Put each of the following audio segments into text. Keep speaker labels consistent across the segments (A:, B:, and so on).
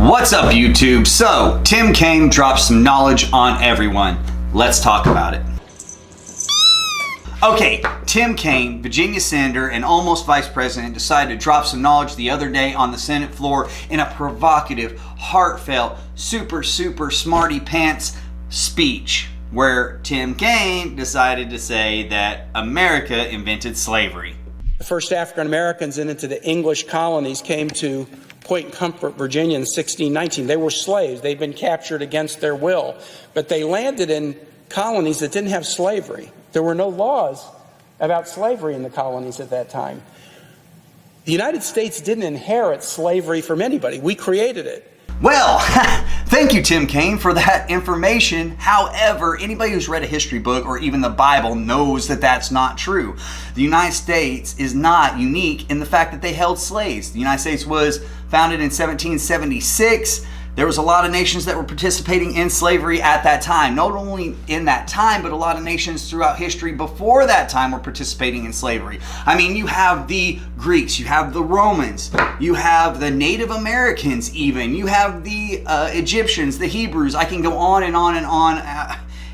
A: What's up, YouTube? So, Tim Kaine drops some knowledge on everyone. Let's talk about it. Okay, Tim Kaine, Virginia senator and almost vice president, decided to drop some knowledge the other day on the Senate floor in a provocative, heartfelt, super smarty pants speech where Tim Kaine decided to say that America invented slavery.
B: The first African Americans into the English colonies came to Point Comfort, Virginia in 1619. They were slaves. They'd been captured against their will, but they landed in colonies that didn't have slavery. There were no laws about slavery in the colonies at that time. The United States didn't inherit slavery from anybody. We created it.
A: Well, thank you, Tim Kaine, for that information. However, anybody who's read a history book or even the Bible knows that that's not true. The United States is not unique in the fact that they held slaves. The United States was founded in 1776. There was a lot of nations that were participating in slavery at that time. Not only in that time, but a lot of nations throughout history before that time were participating in slavery. I mean, you have the Greeks, you have the Romans, you have the Native Americans even, you have the Egyptians, the Hebrews. I can go on and on and on.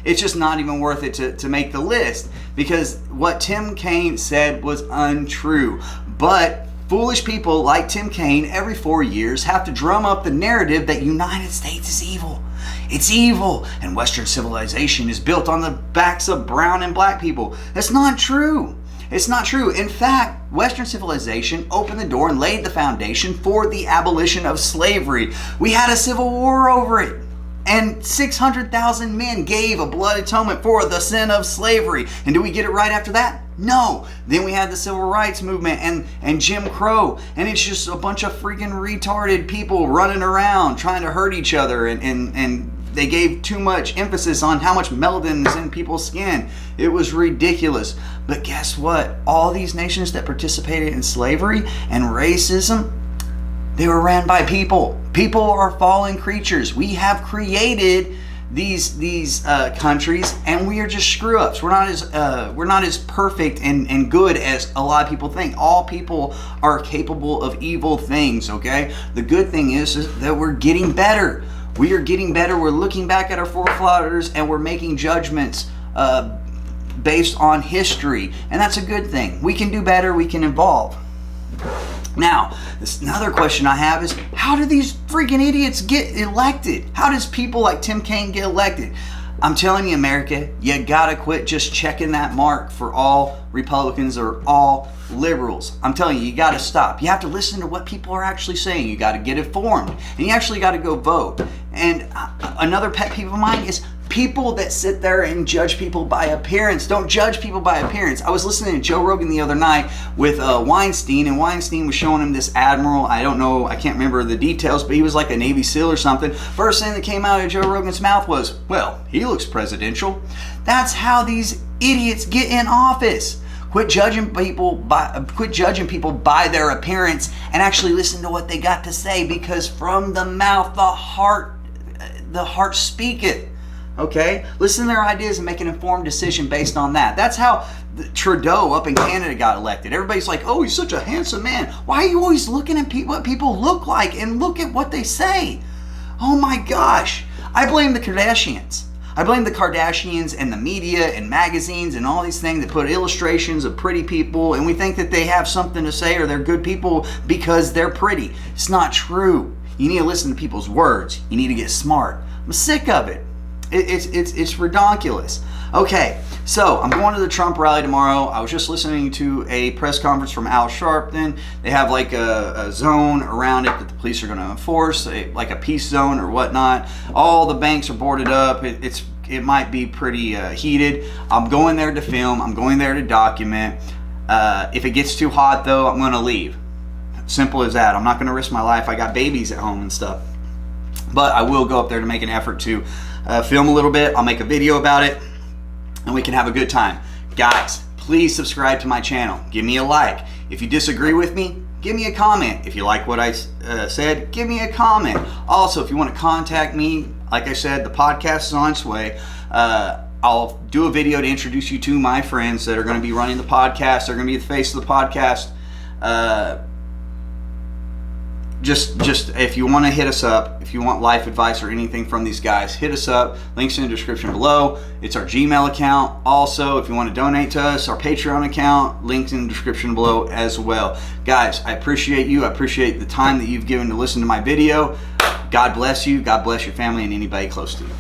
A: It's just not even worth it to make the list, because what Tim Kaine said was untrue. But foolish people like Tim Kaine every 4 years have to drum up the narrative that United States is evil. It's evil, and Western civilization is built on the backs of brown and black people. That's not true. It's not true. In fact, Western civilization opened the door and laid the foundation for the abolition of slavery. We had a civil war over it, and 600,000 men gave a blood atonement for the sin of slavery. And do we get it right after that? No. Then we had the civil rights movement and Jim Crow, and it's just a bunch of freaking retarded people running around trying to hurt each other, and they gave too much emphasis on how much melanin is in people's skin. It was ridiculous. But guess what? All these nations that participated in slavery and racism, they were ran by people. People are fallen creatures. We have created these countries, and we are just screw ups. We're not as perfect and good as a lot of people think. All people are capable of evil things. Okay, the good thing is that we're getting better. We are getting better. We're looking back at our forefathers and we're making judgments based on history, and that's a good thing. We can do better. We can evolve. Now, another question I have is, how do these freaking idiots get elected? How does people like Tim Kaine get elected? I'm telling you, America, you gotta quit just checking that mark for all Republicans or all liberals. I'm telling you, you gotta stop. You have to listen to what people are actually saying. You gotta get informed, and you actually gotta go vote. And another pet peeve of mine is people that sit there and judge people by appearance. Don't judge people by appearance. I was listening to Joe Rogan the other night with Weinstein, and Weinstein was showing him this admiral. I don't know, I can't remember the details, but he was like a Navy SEAL or something. First thing that came out of Joe Rogan's mouth was, well, he looks presidential. That's how these idiots get in office. Quit judging people by their appearance and actually listen to what they got to say, because from the mouth the heart speaketh. Okay? Listen to their ideas and make an informed decision based on that. That's how Trudeau up in Canada got elected. Everybody's like, oh, he's such a handsome man. Why are you always looking at what people look like and look at what they say? Oh my gosh. I blame the Kardashians. I blame the Kardashians and the media and magazines and all these things that put illustrations of pretty people, and we think that they have something to say or they're good people because they're pretty. It's not true. You need to listen to people's words. You need to get smart. I'm sick of it. It's ridiculous. Okay, so I'm going to the Trump rally tomorrow. I was just listening to a press conference from Al Sharpton. They have like a zone around it that the police are going to enforce, like a peace zone or whatnot. All the banks are boarded up. It might be pretty heated. I'm going there to film. I'm going there to document. If it gets too hot, though, I'm going to leave. Simple as that. I'm not going to risk my life. I got babies at home and stuff. But I will go up there to make an effort to film a little bit. I'll make a video about it, and we can have a good time. Guys, please subscribe to my channel. Give me a like. If you disagree with me, give me a comment. If you like what I said, give me a comment. Also, if you want to contact me, like I said, the podcast is on its way. I'll do a video to introduce you to my friends that are going to be running the podcast. They're going to be the face of the podcast. just if you want to hit us up, if you want life advice or anything from these guys, hit us up. Links in the description below. It's our Gmail account. Also, if you want to donate to us, our Patreon account, links in the description below as well. Guys, I appreciate you. I appreciate the time that you've given to listen to my video. God bless you. God bless your family and anybody close to you.